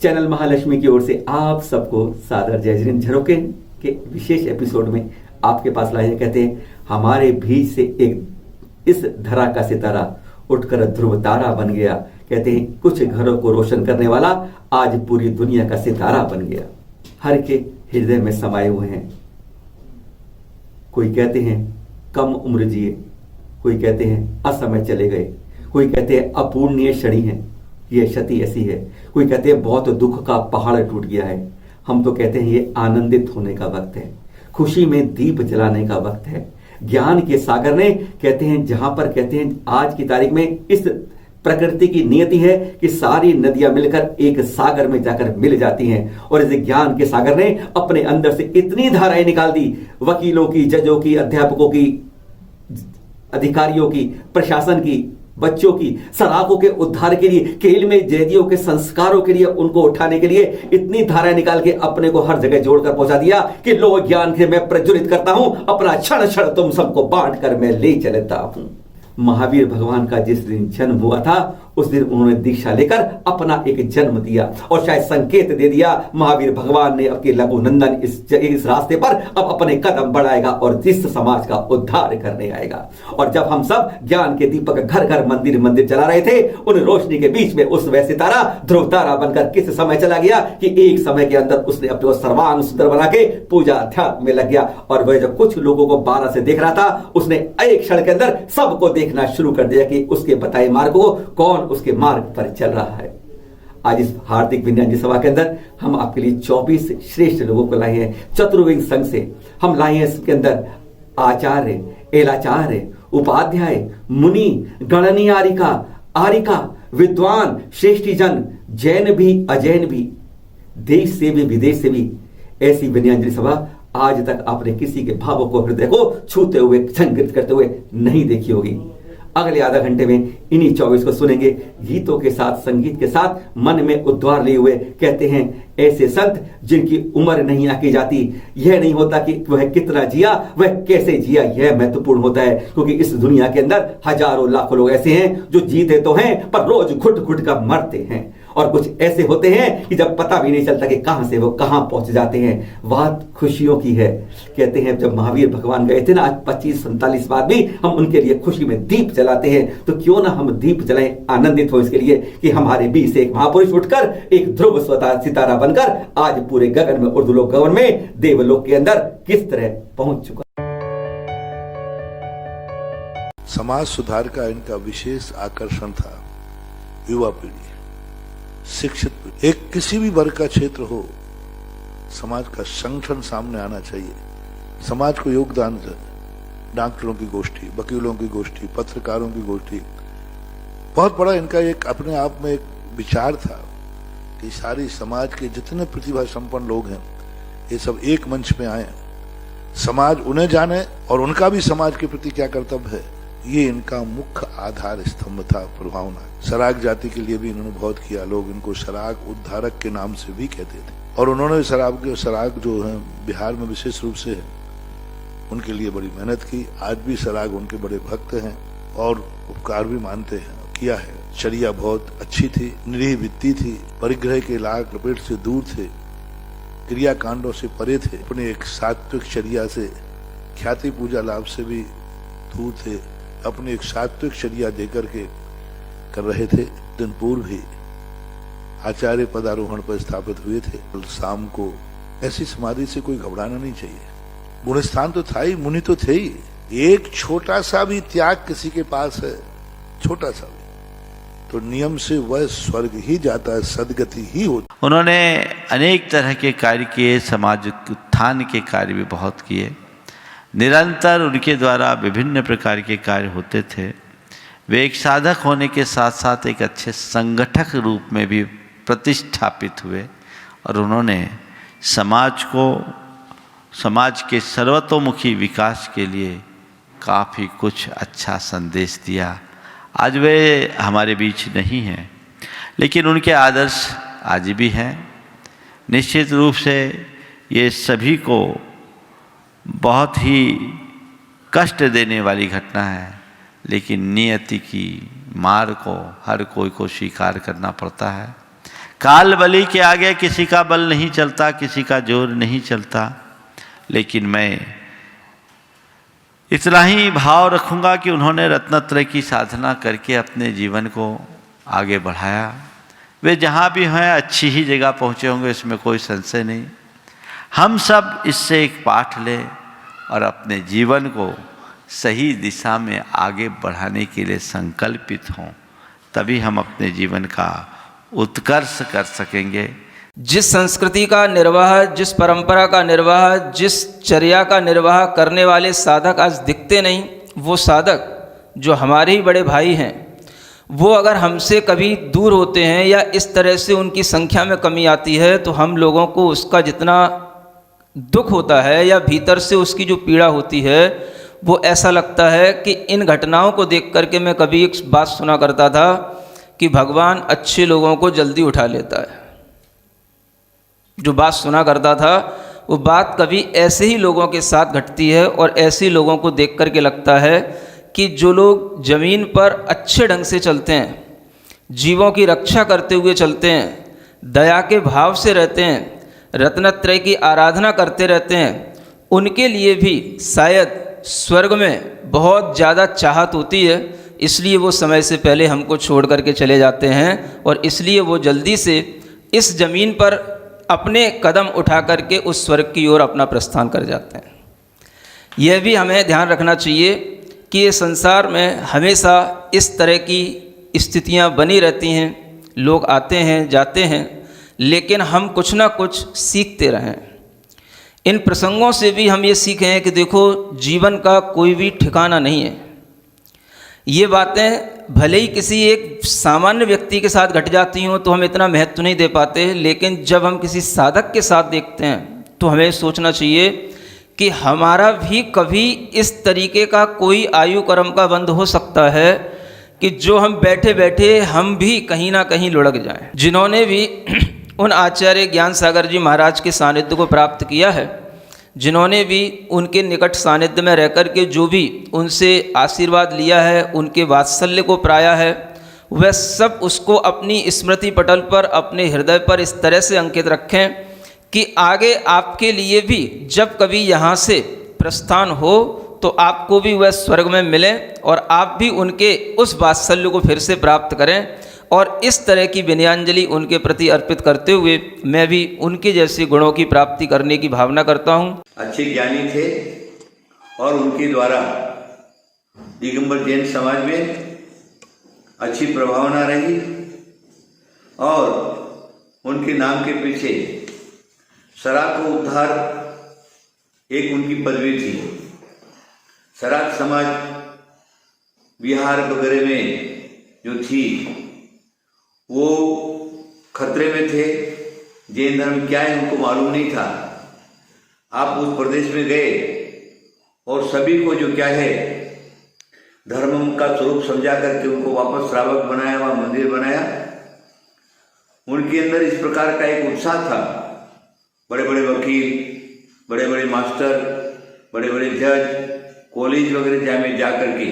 Channel Mahalakshmi की ओर से आप सबको सादर जय श्री झरोखे के विशेष एपिसोड में आपके पास लाए हैं। कहते हैं हमारे बीच से एक इस धरा का सितारा उठकर ध्रुव तारा बन गया। कहते हैं कुछ घरों को रोशन करने वाला आज पूरी दुनिया का सितारा बन गया। हर के हृदय में समाये हुए हैं। कोई कहते हैं कम उम्र जिए, कोई कहते हैं असमय चले गए, कोई कहते हैं अपूर्णीय क्षणी है, ये क्षति ऐसी है, कोई कहते हैं बहुत दुख का पहाड़ टूट गया है। हम तो कहते हैं ये आनंदित होने का वक्त है, खुशी में दीप जलाने का वक्त है। ज्ञान के सागर ने कहते हैं जहां पर कहते हैं आज की तारीख में इस प्रकृति की नियति है कि सारी नदियां मिलकर एक सागर में जाकर मिल जाती हैं, और इस ज्ञान के सागर ने अपने अंदर से इतनी धाराएं निकाल दी, वकीलों की, जजों की, अध्यापकों की, अधिकारियों की, प्रशासन की, बच्चों की, सराकों के उद्धार के लिए, खेल में जैदियों के संस्कारों के लिए, उनको उठाने के लिए इतनी धाराएं निकाल के अपने को हर जगह जोड़कर पहुंचा दिया कि लो ज्ञान से मैं प्रज्वलित करता हूं, अपना क्षण क्षण तुम सबको बांट कर मैं ले चलता हूं। महावीर भगवान का जिस दिन जन्म हुआ था उस दिन उन्होंने दीक्षा लेकर अपना एक जन्म दिया और शायद संकेत दे दिया महावीर भगवान ने अपने लघु नंदन इस रास्ते पर अब अपने कदम बढ़ाएगा और इस समाज का उद्धार करने आएगा। और जब हम सब ज्ञान के दीपक घर घर मंदिर मंदिर जला रहे थे, उन रोशनी के बीच में उस वह सितारा ध्रुव तारा बनकर किस समय चला गया कि एक समय के अंदर उसने अपने को सर्वांग सुंदर बना के पूजा अध्यात्म में लग गया। और वह जब कुछ लोगों को 12 से देख रहा था, उसने एक क्षण के अंदर सबको देखना शुरू कर दिया कि उसके बताए मार्ग को कौन उसके मार्ग पर चल रहा है। आज इस हार्दिक विज्ञान सभा के अंदर हम आपके लिए 24 श्रेष्ठ लोगों को लाए हैं। चतुर्विंग संघ से हम लाए हैं इसके अंदर आचार्य, एलाचार्य, उपाध्याय, मुनि, गणनीयारिका, आरिका, विद्वान, श्रेष्ठी जन, जैन भी, अजैन भी, देश से भी, विदेश से भी। ऐसी विज्ञान सभा आज तक आपने किसी के भावों को, हृदय को छूते हुए, संगीत करते हुए नहीं देखी होगी। अगले आधा घंटे में इन्हीं 24 को सुनेंगे, गीतों के साथ, संगीत के साथ, मन में उद्वार लिए हुए। कहते हैं ऐसे संत जिनकी उम्र नहीं आंकी जाती। यह नहीं होता कि वह कितना जिया, वह कैसे जिया, यह महत्वपूर्ण होता है, क्योंकि इस दुनिया के अंदर हजारों लाखों लोग ऐसे हैं जो जीते तो हैं पर रोज घुट घुट कर मरते हैं, और कुछ ऐसे होते हैं कि जब पता भी नहीं चलता कि कहां से वो कहां पहुंच जाते हैं। बात खुशियों की है। कहते हैं जब महावीर भगवान गए थे ना, आज 25-47 बाद भी हम उनके लिए खुशी में दीप जलाते हैं, तो क्यों ना हम दीप जलाएं, आनंदित हो इसके लिए कि हमारे बीच से एक महापुरुष उठकर एक ध्रुव सितारा बनकर आज पूरे गगन में, उर्दूलोक गगन में, देवलोक के अंदर किस तरह पहुंच चुका। समाज सुधार का इनका विशेष आकर्षण था। युवा पीढ़ी, शिक्षित पीढ़ी, एक किसी भी वर्ग का क्षेत्र हो, समाज का संगठन सामने आना चाहिए, समाज को योगदान दें। डॉक्टरों की गोष्ठी, वकीलों की गोष्ठी, पत्रकारों की गोष्ठी, बहुत बड़ा इनका एक अपने आप में एक विचार था कि सारी समाज के जितने प्रतिभा संपन्न लोग हैं ये सब एक मंच पे आए, समाज उन्हें जाने और उनका भी समाज के प्रति क्या कर्तव्य है, ये इनका मुख्य आधार स्तंभ था, प्रभावना। सराग जाति के लिए भी इन्होंने बहुत किया। लोग इनको सराग उद्धारक के नाम से भी कहते थे, और उन्होंने सराग जो है बिहार में विशेष रूप से है, उनके लिए बड़ी मेहनत की। आज भी सराग उनके बड़े भक्त हैं और उपकार भी मानते हैं, किया है। चर्या बहुत अच्छी थी, निरीह वित्ती थी, परिग्रह के लाग लपेट से दूर थे, क्रिया कांडों से परे थे, अपने एक सात्विक चर्या से, ख्याति पूजा लाभ से भी दूर थे, अपने एक सात्विक चर्या देकर के कर रहे थे। दिन पूर्व ही आचार्य पदारोहण पर स्थापित हुए थे। कल शाम को ऐसी समाधि से कोई घबराना नहीं चाहिए। गुणस्थान तो था ही, मुनि तो थे ही। एक छोटा सा भी त्याग किसी के पास है, छोटा सा भी, तो नियम से वह स्वर्ग ही जाता है, सदगति ही होती। उन्होंने अनेक तरह के कार्य किए, समाज उत्थान के कार्य भी बहुत किए। निरंतर उनके द्वारा विभिन्न प्रकार के कार्य होते थे। वे एक साधक होने के साथ साथ एक अच्छे संगठक रूप में भी प्रतिष्ठापित हुए, और उन्होंने समाज के सर्वतोमुखी विकास के लिए काफ़ी कुछ अच्छा संदेश दिया। आज वे हमारे बीच नहीं हैं, लेकिन उनके आदर्श आज भी हैं। निश्चित रूप से ये सभी को बहुत ही कष्ट देने वाली घटना है, लेकिन नियति की मार को हर कोई को स्वीकार करना पड़ता है। काल बलि के आगे किसी का बल नहीं चलता, किसी का जोर नहीं चलता। लेकिन मैं इतना ही भाव रखूंगा कि उन्होंने रत्नत्रय की साधना करके अपने जीवन को आगे बढ़ाया। वे जहाँ भी हैं अच्छी ही जगह पहुँचे होंगे, इसमें कोई संशय नहीं। हम सब इससे एक पाठ लें और अपने जीवन को सही दिशा में आगे बढ़ाने के लिए संकल्पित हों, तभी हम अपने जीवन का उत्कर्ष कर सकेंगे। जिस संस्कृति का निर्वाह, जिस परंपरा का निर्वाह, जिस चर्या का निर्वाह करने वाले साधक आज दिखते नहीं, वो साधक जो हमारे ही बड़े भाई हैं, वो अगर हमसे कभी दूर होते हैं या इस तरह से उनकी संख्या में कमी आती है, तो हम लोगों को उसका जितना दुख होता है या भीतर से उसकी जो पीड़ा होती है, वो ऐसा लगता है कि इन घटनाओं को देख करके मैं कभी एक बात सुना करता था कि भगवान अच्छे लोगों को जल्दी उठा लेता है। जो बात सुना करता था वो बात कभी ऐसे ही लोगों के साथ घटती है और ऐसे लोगों को देख करके लगता है कि जो लोग ज़मीन पर अच्छे ढंग से चलते हैं, जीवों की रक्षा करते हुए चलते हैं, दया के भाव से रहते हैं, रत्नत्रय की आराधना करते रहते हैं, उनके लिए भी शायद स्वर्ग में बहुत ज़्यादा चाहत होती है। इसलिए वो समय से पहले हमको छोड़ करके चले जाते हैं और इसलिए वो जल्दी से इस ज़मीन पर अपने कदम उठा करके उस स्वर्ग की ओर अपना प्रस्थान कर जाते हैं। यह भी हमें ध्यान रखना चाहिए कि ये संसार में हमेशा इस तरह की स्थितियां बनी रहती हैं। लोग आते हैं जाते हैं, लेकिन हम कुछ ना कुछ सीखते रहें। इन प्रसंगों से भी हम ये सीखें कि देखो, जीवन का कोई भी ठिकाना नहीं है। ये बातें भले ही किसी एक सामान्य व्यक्ति के साथ घट जाती हों तो हम इतना महत्व नहीं दे पाते, लेकिन जब हम किसी साधक के साथ देखते हैं तो हमें सोचना चाहिए कि हमारा भी कभी इस तरीके का कोई आयु क्रम का बंध हो सकता है कि जो हम बैठे बैठे हम भी कहीं ना कहीं लुढ़क जाएं। जिन्होंने भी उन आचार्य ज्ञान सागर जी महाराज के सानिध्य को प्राप्त किया है, जिन्होंने भी उनके निकट सानिध्य में रहकर के जो भी उनसे आशीर्वाद लिया है, उनके वात्सल्य को पाया है, वह सब उसको अपनी स्मृति पटल पर, अपने हृदय पर इस तरह से अंकित रखें कि आगे आपके लिए भी जब कभी यहाँ से प्रस्थान हो तो आपको भी वह स्वर्ग में मिले और आप भी उनके उस वात्सल्य को फिर से प्राप्त करें। और इस तरह की विनयाञ्जलि उनके प्रति अर्पित करते हुए मैं भी उनके जैसे गुणों की प्राप्ति करने की भावना करता हूँ। अच्छे ज्ञानी थे और उनके द्वारा दिगंबर जैन समाज में अच्छी प्रभावना रही और उनके नाम के पीछे सराक उद्धार एक उनकी पदवी थी। सराक समाज बिहार वगैरह में जो थी वो खतरे में थे। जैन धर्म क्या है उनको मालूम नहीं था। आप उस प्रदेश में गए और सभी को जो क्या है धर्म का स्वरूप समझा करके उनको वापस श्रावक बनाया, वहाँ मंदिर बनाया। उनके अंदर इस प्रकार का एक उत्साह था। बड़े बड़े वकील, बड़े बड़े मास्टर, बड़े बड़े जज, कॉलेज वगैरह में जा करके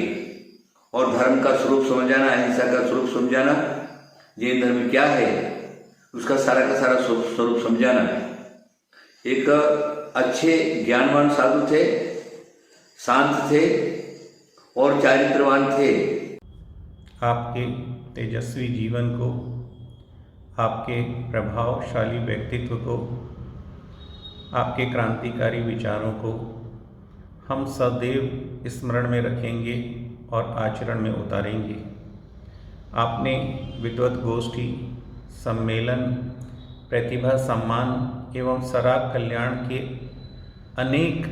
और धर्म का स्वरूप समझाना, अहिंसा का स्वरूप समझाना, जैन धर्म क्या है उसका सारा का सारा स्वरूप समझाना। एक अच्छे ज्ञानवान साधु थे, शांत थे और चारित्रवान थे। आपके तेजस्वी जीवन को, आपके प्रभावशाली व्यक्तित्व को, आपके क्रांतिकारी विचारों को हम सदैव स्मरण में रखेंगे और आचरण में उतारेंगे। आपने विद्वत गोष्ठी, सम्मेलन, प्रतिभा सम्मान एवं सराग कल्याण के अनेक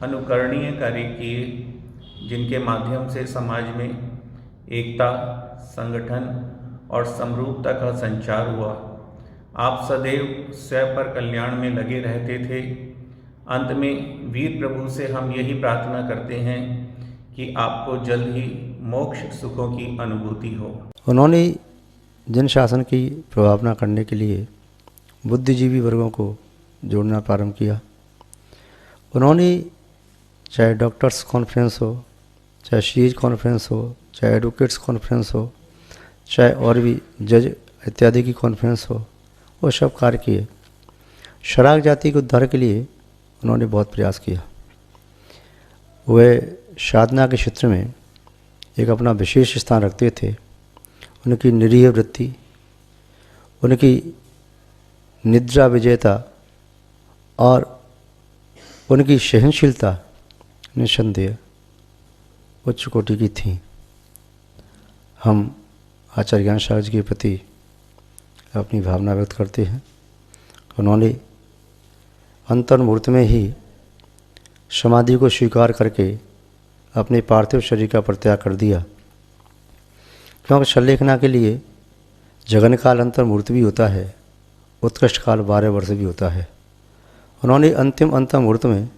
अनुकरणीय कार्य किए, जिनके माध्यम से समाज में एकता, संगठन और समरूपता का संचार हुआ। आप सदैव स्वयं पर कल्याण में लगे रहते थे। अंत में वीर प्रभु से हम यही प्रार्थना करते हैं कि आपको जल्द ही मोक्ष सुखों की अनुभूति हो। उन्होंने जन शासन की प्रभावना करने के लिए बुद्धिजीवी वर्गों को जोड़ना प्रारंभ किया। उन्होंने चाहे डॉक्टर्स कॉन्फ्रेंस हो, चाहे सीएज कॉन्फ्रेंस हो, चाहे एडवोकेट्स कॉन्फ्रेंस हो, चाहे और भी जज इत्यादि की कॉन्फ्रेंस हो, वो सब कार्य किए। शराग जाति के उद्धार के लिए उन्होंने बहुत प्रयास किया। वे साधना के क्षेत्र में एक अपना विशेष स्थान रखते थे। उनकी निरीह वृत्ति, उनकी निद्रा विजयता और उनकी सहनशीलता निस्संदेह उच्च कोटि की थी। हम आचार्य ज्ञान सागर जी के प्रति अपनी भावना व्यक्त करते हैं। उन्होंने अंतर्मुहूर्त में ही समाधि को स्वीकार करके अपने पार्थिव शरीर का परित्याग कर दिया, क्योंकि संलेखना के लिए जगन काल अंतर्मुहूर्त भी होता है, उत्कृष्ट काल 12 वर्ष भी होता है। उन्होंने अंतिम मुहूर्त में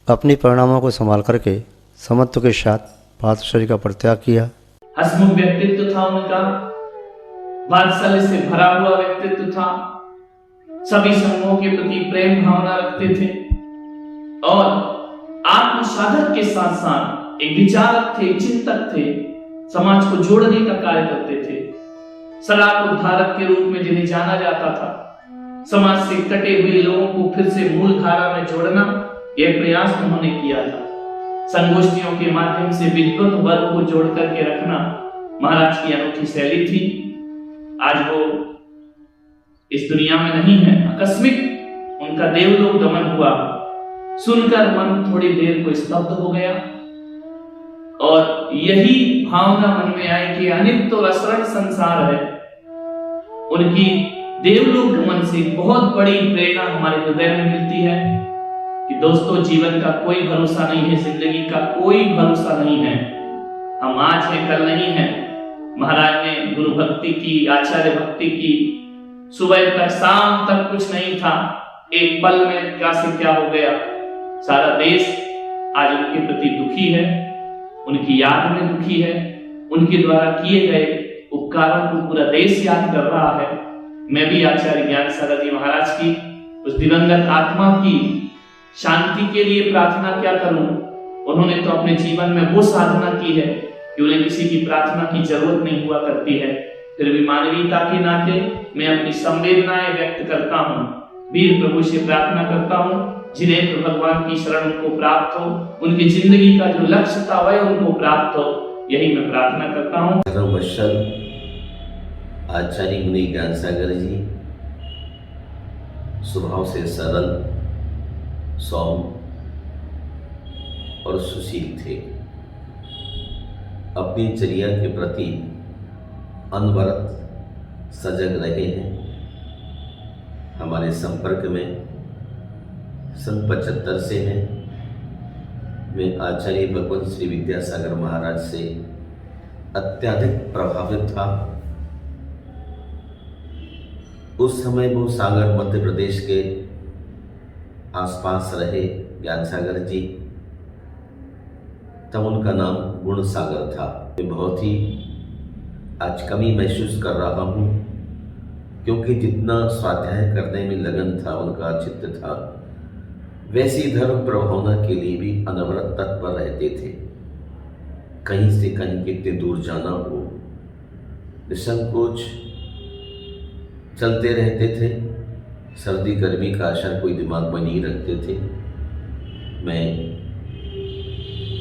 अपने परिणामों को संभाल करके समत्व के साथ पार्थिव शरीर का परित्याग किया। हंसमुख व्यक्तित्व था उनका, वात्सल्य से भरा हुआ व्यक्तित्व था, सभी संगों के प्रति प्रेम भावना रखते थे और आत्म साधक के साथ साथ एक विचारक थे, चिंतक थे, समाज को जोड़ने का कार्य करते थे। सलाक उद्धारक के रूप में जिन्हें जाना जाता था, समाज से कटे हुए लोगों को फिर से मूल धारा में जोड़ना, यह प्रयास उन्होंने किया था। संगोष्ठियों के माध्यम से विद्वत वर्ग को जोड़ करके रखना महाराज की अनूठी शैली थी। आज वो इस दुनिया में नहीं है। आकस्मिक उनका देवलोक गमन हुआ, सुनकर मन थोड़ी देर को स्तब्ध हो गया और यही भावना मन में आई कि अनित्य और असरण संसार है। उनकी देवलोक गमन से बहुत बड़ी प्रेरणा हमारे हृदय में मिलती है कि दोस्तों, जीवन का कोई भरोसा नहीं है, जिंदगी का कोई भरोसा नहीं है। हम आज हैं, कल नहीं है। महाराज ने गुरु भक्ति की, आचार्य भक्ति की, सुबह तक शाम तक कुछ नहीं था, एक पल में क्या से क्या हो गया। सारा देश आज उनके प्रति दुखी है, उनकी याद में दुखी है। उनके द्वारा किए गए उपकारों को पूरा देश याद कर रहा है। मैं भी आचार्य ज्ञान सागर जी महाराज की उस दिवंगत आत्मा की शांति के लिए प्रार्थना क्या करूं। उन्होंने तो अपने जीवन में वो साधना की है कि उन्हें किसी की प्रार्थना की जरूरत नहीं हुआ करती है। फिर भी मानवीयता के नाते मैं अपनी संवेदनाएं व्यक्त करता हूँ, वीर प्रभु से प्रार्थना करता हूँ जिन्हें तो भगवान की शरण उनको प्राप्त हो, उनकी जिंदगी का जो लक्ष्य था वह उनको प्राप्त हो, यही मैं प्रार्थना करता हूँ। धर्मवत्सल आचार्य मुनि ज्ञान सागर जी स्वभाव से सरल, सौम्य और सुशील थे। अपनी चर्या के प्रति अनवरत सजग रहे हैं। हमारे संपर्क में सन 75 से हैं। मैं आचार्य भगवत श्री विद्यासागर महाराज से अत्यधिक प्रभावित था। उस समय वो सागर मध्य प्रदेश के आसपास रहे ज्ञान सागर जी, तब उनका नाम गुण सागर था। मैं बहुत ही आज कमी महसूस कर रहा हूँ, क्योंकि जितना स्वाध्याय करने में लगन था, उनका चित्त था, वैसी धर्म प्रभावना के लिए भी अनवरत तत्पर रहते थे। कहीं से कहीं कितने दूर जाना हो, निसंकोच चलते रहते थे। सर्दी गर्मी का असर कोई दिमाग में नहीं रखते थे। मैं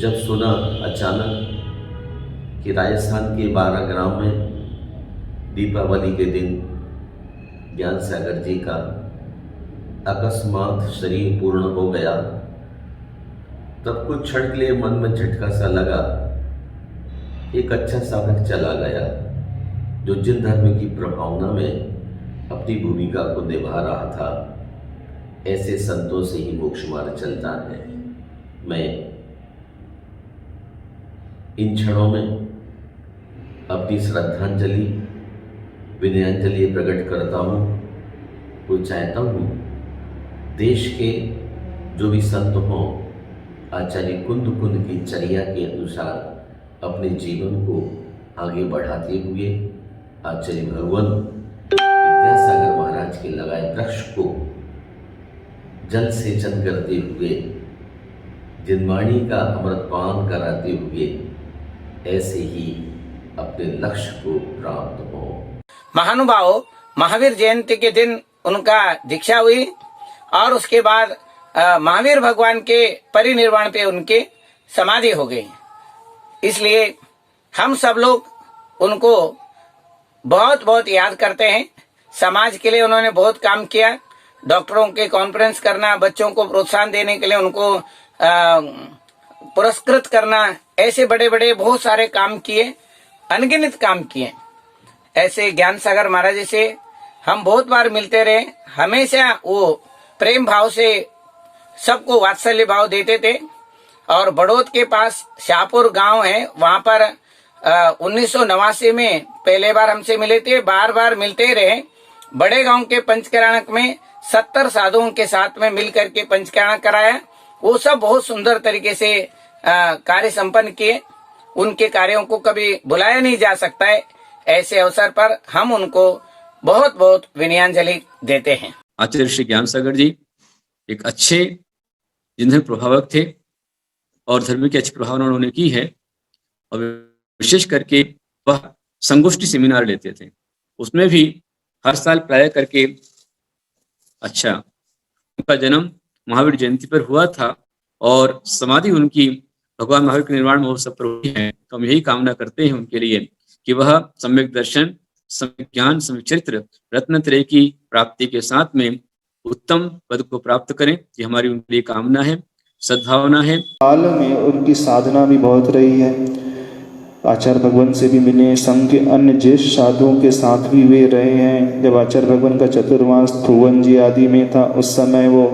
जब सुना अचानक कि राजस्थान के 12 ग्राम में दीपावली के दिन ज्ञान सागर जी का अकस्मात शरीर पूर्ण हो गया, तब कुछ क्षण के लिए मन में झटका सा लगा। एक अच्छा साधक चला गया जो जिन धर्म की प्रभावना में अपनी भूमिका को निभा रहा था। ऐसे संतों से ही मोक्ष मार्ग चलता है। मैं इन क्षणों में अपनी श्रद्धांजलि, विनयांजलि प्रकट करता हूँ। वो चाहता हूँ देश के जो भी संत हों, आचार्य कुंद की चर्या के अनुसार अपने जीवन को आगे बढ़ाते हुए आचार्य भगवान विद्यासागर महाराज के लगाए वृक्ष को जल सेचन करते हुए, जिनवाणी का अमृतपान कराते हुए ऐसे ही अपने लक्ष्य को प्राप्त हो। महानुभावों, महावीर जयंती के दिन उनका दीक्षा हुई और उसके बाद महावीर भगवान के परिनिर्वाण पे उनकी समाधि हो गई। इसलिए हम सब लोग उनको बहुत बहुत याद करते हैं। समाज के लिए उन्होंने बहुत काम किया। डॉक्टरों के कॉन्फ्रेंस करना, बच्चों को प्रोत्साहन देने के लिए उनको पुरस्कृत करना, ऐसे बड़े बड़े बहुत सारे काम किए, अनगिनत काम किए। ऐसे ज्ञान सागर महाराज जी से हम बहुत बार मिलते रहे। हमेशा वो प्रेम भाव से सबको वात्सल्य भाव देते थे। और बड़ौद के पास शाहपुर गांव है, वहां पर 1989 में पहले बार हमसे मिले थे, बार बार मिलते रहे। बड़े गांव के पंचकराणक में 70 साधुओं के साथ में मिल करके पंचकराणक कराया। वो सब बहुत सुंदर तरीके से कार्य संपन्न किए। उनके कार्यों को कभी भुलाया नहीं जा सकता है। ऐसे अवसर पर हम उनको बहुत बहुत विनयाञ्जलि देते हैं। आचार्य श्री ज्ञान सागर जी एक अच्छे जिन्हें प्रभावक थे और धर्म की अच्छी प्रभावना उन्होंने की है। और विशेष करके वह संगोष्ठी सेमिनार लेते थे, उसमें भी हर साल प्राय करके अच्छा उनका जन्म महावीर जयंती पर हुआ था और समाधि उनकी भगवान महावीर के निर्वाण महोत्सव पर हुई है। तो हम यही कामना करते हैं उनके लिए कि वह सम्यक दर्शन, सम्यक ज्ञान, सम्यक चरित्र, रत्नत्रय की प्राप्ति के साथ में उत्तम पद को प्राप्त करें। ये हमारी उनके लिए कामना है, सद्भावना है। हाल में उनकी साधना भी बहुत रही है। आचार्य भगवान से भी मिले, संघ के अन्य ज्येष्ठ साधुओं के साथ भी वे रहे हैं। जब आचार्य भगवान का चतुर्मास भुवन जी आदि में था, उस समय वो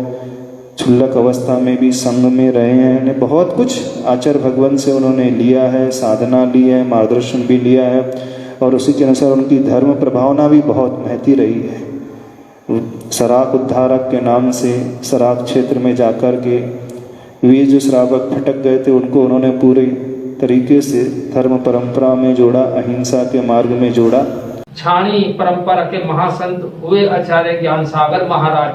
क्षुल्लक अवस्था में भी संघ में रहे हैं। बहुत कुछ आचार्य भगवान से उन्होंने लिया है, साधना ली है, मार्गदर्शन भी लिया है और उसी के अनुसार उनकी धर्म प्रभावना भी बहुत महती रही है। सराक उद्धारक के नाम से सराक क्षेत्र में जाकर के वे जो श्रावक भटक गए थे उनको उन्होंने पूरी तरीके से धर्म परंपरा में जोड़ा, अहिंसा के मार्ग में जोड़ा। छाणी परंपरा के महासंत हुए आचार्य ज्ञान सागर महाराज।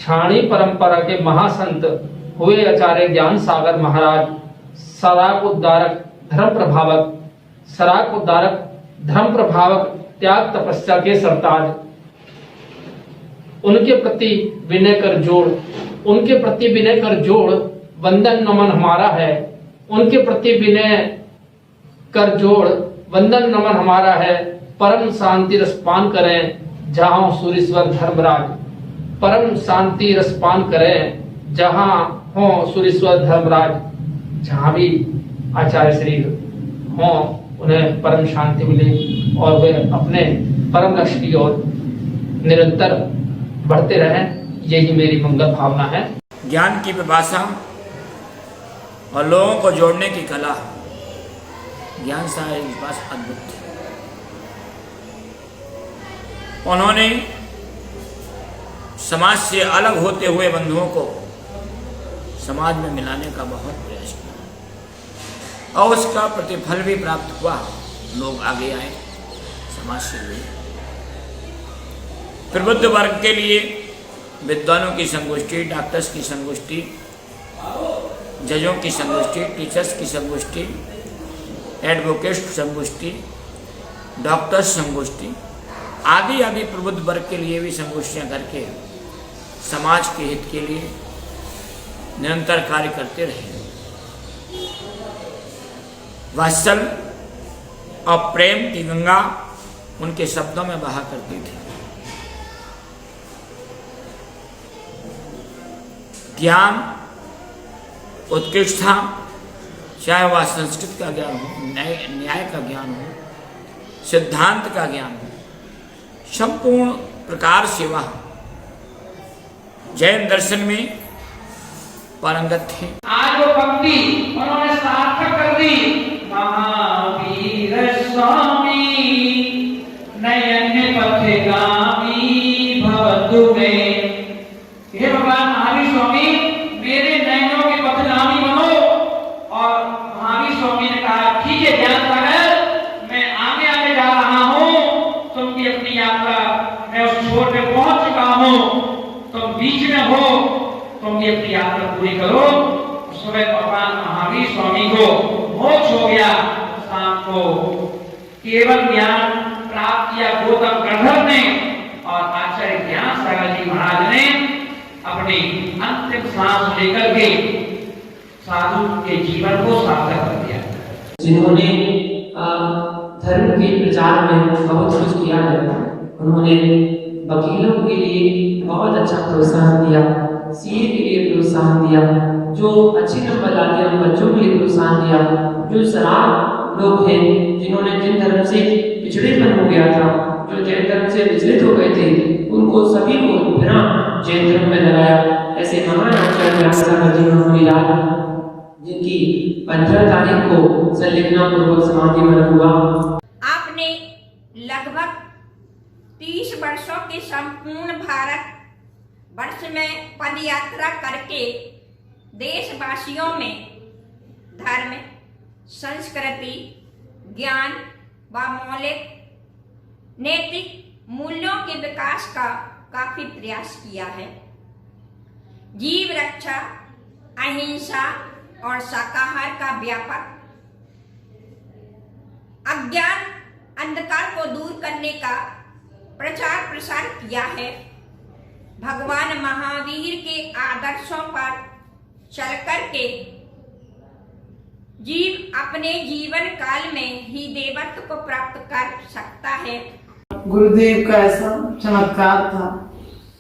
छाणी परंपरा के महासंत हुए आचार्य ज्ञान सागर महाराज। सराक उद्धारक धर्म प्रभावक, सराक उद्धारक धर्म प्रभावक, त्याग तपस्या के सरताज। उनके प्रति विनय कर जोड़, उनके प्रति विनय कर जोड़ वंदन नमन हमारा है। उनके प्रति विनय कर जोड़ वंदन नमन हमारा है। परम शांति रसपान करें जहां सूरीश्वर धर्मराज। परम शांति रसपान करें जहां हो सूरीश्वर धर्मराज। जहां भी आचार्य श्री हो उन्हें परम शांति मिले और वे अपने परम लक्ष्य की ओर निरंतर बढ़ते रहें, यही मेरी मंगल भावना है। ज्ञान की पिपासा और लोगों को जोड़ने की कला, ज्ञान सागर के पास अद्भुत थे। उन्होंने समाज से अलग होते हुए बंधुओं को समाज में मिलाने का बहुत प्रयास किया और उसका प्रतिफल भी प्राप्त हुआ। लोग आगे आए, समाज से जुड़े। प्रबुद्ध वर्ग के लिए विद्वानों की संगोष्ठी, डॉक्टर्स की संगोष्ठी, जजों की संगोष्ठी, टीचर्स की संगोष्ठी, एडवोकेट्स संगोष्ठी, डॉक्टर्स संगोष्ठी आदि आदि प्रबुद्ध वर्ग के लिए भी संगोष्ठियाँ करके समाज के हित के लिए निरंतर कार्य करते रहे। वात्सल्य और प्रेम की गंगा उनके शब्दों में बहा करती थी। ज्ञान उत्कृष्ट था, चाहे वह संस्कृत का ज्ञान हो, न्याय का ज्ञान हो, सिद्धांत का ज्ञान हो, संपूर्ण प्रकार से वह जैन दर्शन में पारंगत थे। आज वो पंक्ति उन्होंने सार्थक कर दी। महावीर स्वामी नयन पथगामी भवतु में। हे भगवान महावीर स्वामी, मेरे नयनों के पथगामी बनो। और महावीर स्वामी ने कहा ठीक है ज्ञान सागर, मैं आगे आगे जा रहा हूँ, तुमकी अपनी यात्रा मैं उस छोर पे पहुंच चुका हूँ, तुम बीच में हो, तुम भी अपनी यात्रा पूरी करो। सुबह भगवान महावीर स्वामी को मोक्ष हो गया। शाम को केवल ज्ञान प्राप्त किया गौतम गंधर्व ने अपने अंतिम सांस लेकर के साधु के जीवन को सार्थक कर दिया। जिन्होंने धर्म के प्रचार में बहुत कुछ किया है, उन्होंने वकीलों के लिए बहुत अच्छा प्रोत्साहन दिया, सीए के लिए प्रोत्साहन दिया, जो अच्छे नंबर लाते हैं उन बच्चों के लिए प्रोत्साहन दिया, जो शराब लोग हैं जिन्होंने जिन धर्म से पिछड़ेपन हो गया था, जो जैन धर्म से विचलित हो गए थे, उनको सभी को बिना जैन धर्म में लगाया। ऐसे महान आचार्य ज्ञानसागर जी महाविलास जिनकी 15 तारीख को संलिग्ना पूर्वक समाधि में हुआ। आपने लगभग 30 वर्षों के संपूर्ण भारत वर्ष में पद यात्रा करके देशवासियों में धर्म, संस्कृति, ज्ञान व मौलिक नैतिक मूल्यों के विकास का काफी प्रयास किया है। जीव रक्षा, अहिंसा और शाकाहार का व्यापक अज्ञान अंधकार को दूर करने का प्रचार प्रसार किया है। भगवान महावीर के आदर्शों पर चलकर के जीव अपने जीवन काल में ही देवत्व को प्राप्त कर सकता है। गुरुदेव का ऐसा चमत्कार था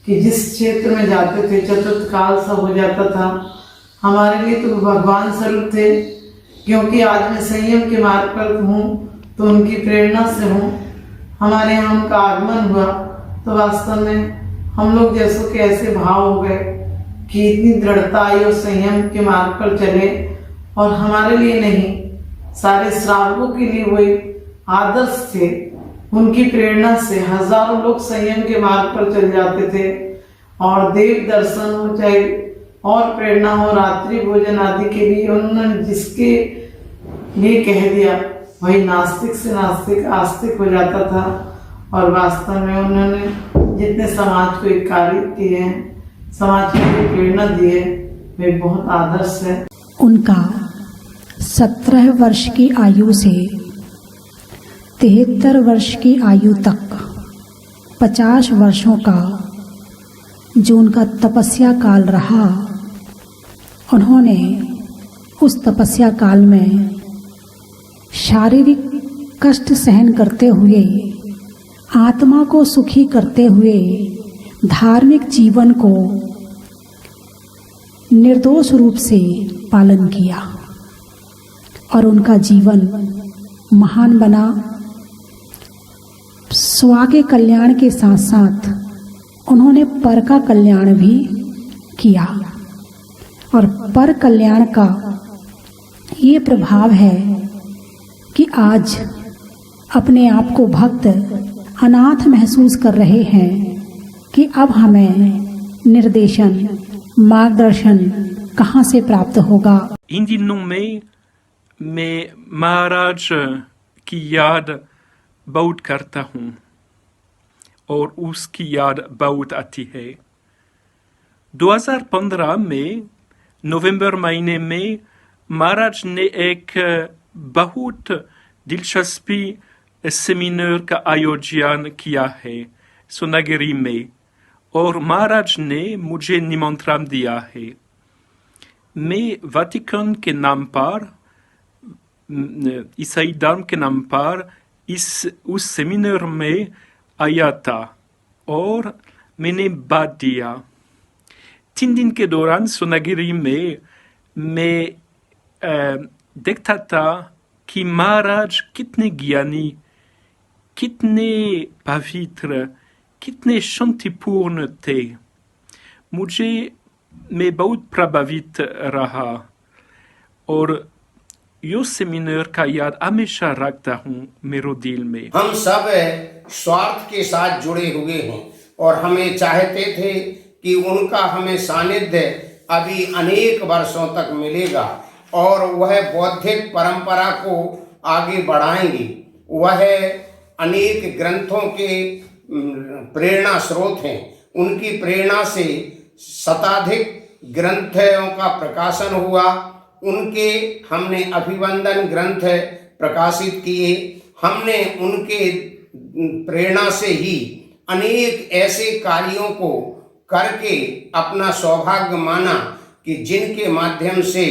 कि जिस क्षेत्र में जाते थे चतुर्थ काल सा हो जाता था। हमारे लिए तो भगवान स्वरूप थे, क्योंकि आज मैं संयम के मार्ग पर हूँ तो उनकी प्रेरणा से हूँ। हमारे यहाँ उनका आगमन हुआ तो वास्तव में हम लोग जैसों के ऐसे भाव हो गए कि इतनी दृढ़ता आई और संयम के मार्ग पर चले। और हमारे लिए नहीं, सारे श्रावकों के लिए वो एक आदर्श थे। उनकी प्रेरणा से हजारों लोग संयम के मार्ग पर चल जाते थे और देव दर्शन हो चाहे और प्रेरणा हो, रात्रि भोजन आदि के लिए उन्होंने जिसके लिए कह दिया वही नास्तिक से नास्तिक आस्तिक हो जाता था। और वास्तव में उन्होंने जितने समाज को एक कार्य किए हैं, समाज को प्रेरणा दी है, वे बहुत आदर्श है। उनका 17 वर्ष की आयु से 73 वर्ष की आयु तक 50 वर्षों का जो उनका तपस्या काल रहा, उन्होंने उस तपस्या काल में शारीरिक कष्ट सहन करते हुए, आत्मा को सुखी करते हुए धार्मिक जीवन को निर्दोष रूप से पालन किया और उनका जीवन महान बना। स्व के कल्याण के साथ साथ उन्होंने पर का कल्याण भी किया और पर कल्याण का ये प्रभाव है कि आज अपने आप को भक्त अनाथ महसूस कर रहे हैं कि अब हमें निर्देशन, मार्गदर्शन कहाँ से प्राप्त होगा। इन दिनों में मैं महाराज की याद बहुत करता हूँ और उसकी याद बहुत आती है। 2015 में नवंबर महीने में महाराज ने एक बहुत दिलचस्पी सेमिनार का आयोजन किया है सोनागिरी में और महाराज ने मुझे निमंत्रण दिया है। मैं वाटिकन के नाम पर, ईसाई धर्म के नाम पर उस सेमिनार में आया था और मैंने बात दिया। 3 दिन के दौरान सोनागिरी में मैं देखता था कि महाराज कितने ज्ञानी, कितने पवित्र, कितने शांतिपूर्ण थे। मैं बहुत प्रभावित रहा और यो सेमिनार का याद हमेशा रखता हूँ मेरे दिल में। हम सब स्वार्थ के साथ जुड़े हुए हैं और हमें चाहते थे कि उनका हमें सानिध्य अभी अनेक वर्षों तक मिलेगा और वह बौद्धिक परंपरा को आगे बढ़ाएंगे। वह अनेक ग्रंथों के प्रेरणा स्रोत हैं। उनकी प्रेरणा से शताधिक ग्रंथों का प्रकाशन हुआ। उनके हमने अभिवंदन ग्रंथ प्रकाशित किए। हमने उनके प्रेरणा से ही अनेक ऐसे कार्यों को करके अपना सौभाग्य माना कि जिनके माध्यम से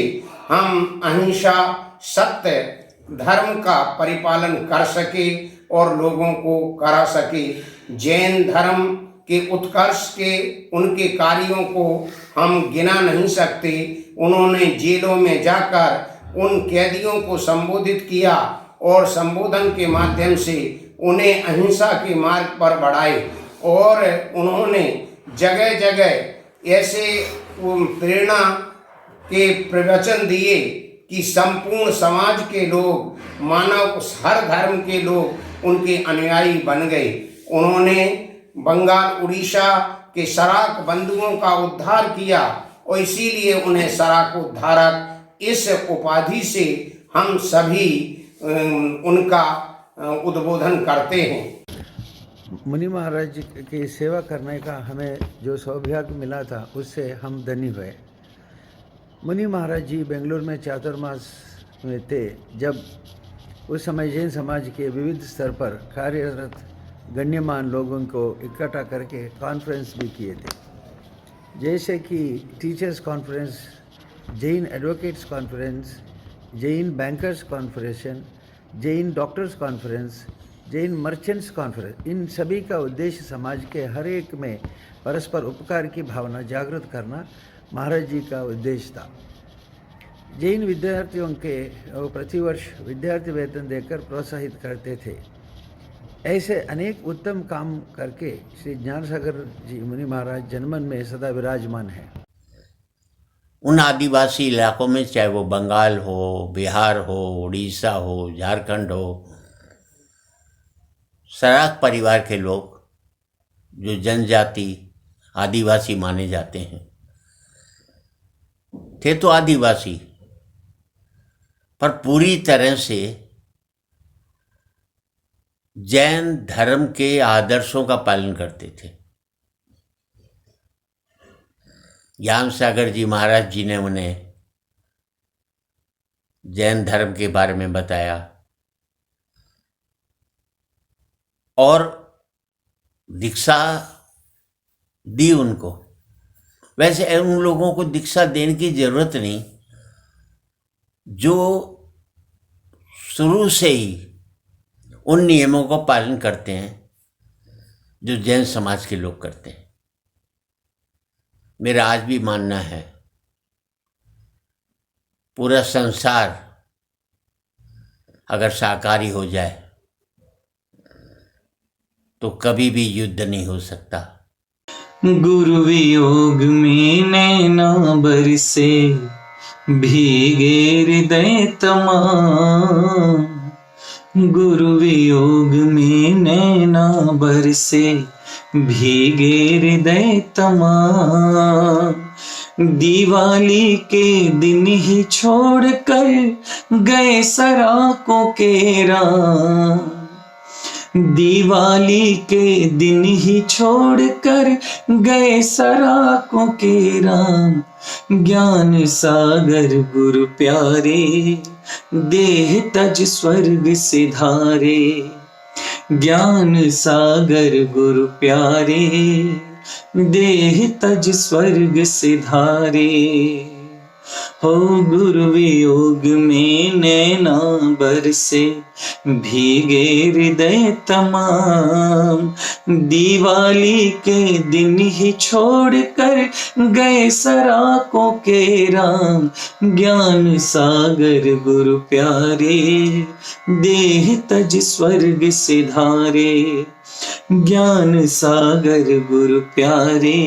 हम अहिंसा, सत्य, धर्म का परिपालन कर सके और लोगों को करा सके। जैन धर्म के उत्कर्ष के उनके कार्यों को हम गिना नहीं सकते। उन्होंने जेलों में जाकर उन कैदियों को संबोधित किया और संबोधन के माध्यम से उन्हें अहिंसा के मार्ग पर बढ़ाए और उन्होंने जगह जगह ऐसे प्रेरणा के प्रवचन दिए कि संपूर्ण समाज के लोग, मानव हर धर्म के लोग उनके अनुयायी बन गए। उन्होंने बंगाल, उड़ीसा के सराक बंधुओं का उद्धार किया और इसीलिए उन्हें सराक उद्धारक इस उपाधि से हम सभी उनका उद्बोधन करते हैं। मुनि महाराज की सेवा करने का हमें जो सौभाग्य मिला था उससे हम धन्य हुए। मुनि महाराज जी बेंगलुरु में चातुर्मास में थे जब उस समय जैन समाज के विविध स्तर पर कार्यरत गण्यमान लोगों को इकट्ठा करके कॉन्फ्रेंस भी किए थे, जैसे कि teachers conference, Jain advocates conference, Jain bankers conference, Jain doctors conference, Jain merchants conference. इन सभी का उद्देश्य समाज के हर एक में परस्पर उपकार की भावना जागृत करना महाराज जी का उद्देश्य था। जैन विद्यार्थियों के वो प्रतिवर्ष विद्यार्थी वेतन देकर प्रोत्साहित करते थे। ऐसे अनेक उत्तम काम करके श्री ज्ञानसागर जी मुनि महाराज जनमन में सदा विराजमान हैं। उन आदिवासी इलाकों में, चाहे वो बंगाल हो, बिहार हो, उड़ीसा हो, झारखंड हो, सराक परिवार के लोग जो जनजाति आदिवासी माने जाते हैं, थे तो आदिवासी, पर पूरी तरह से जैन धर्म के आदर्शों का पालन करते थे। ज्ञानसागर जी महाराज जी ने उन्हें जैन धर्म के बारे में बताया और दीक्षा दी उनको। वैसे उन लोगों को दीक्षा देने की जरूरत नहीं जो शुरू से ही उन नियमों का पालन करते हैं जो जैन समाज के लोग करते हैं। मेरा आज भी मानना है पूरा संसार अगर शाकाहारी हो जाए तो कभी भी युद्ध नहीं हो सकता। गुरु वियोग में नैना बरसे, भीगे हृदय तमाम। गुरु वियोग में नैना बरसे, भीगे हृदय तमाम। दिवाली के दिन ही छोड़ कर गए सराकों के राम। दिवाली के दिन ही छोड़ कर गए सराकों के राम। ज्ञान सागर गुरु प्यारे, देह तज स्वर्ग से धारे। ज्ञान सागर गुरु प्यारे, देह तज स्वर्ग से धारे। हो गुरु वियोग में नैना बरसे, भीगे हृदय तमाम। दिवाली के दिन ही छोड़ कर गए सराकों के राम। ज्ञान सागर गुरु प्यारे, देह तज स्वर्ग से धारे। ज्ञान सागर गुरु प्यारे,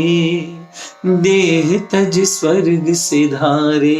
देह तज स्वर्ग से धारे।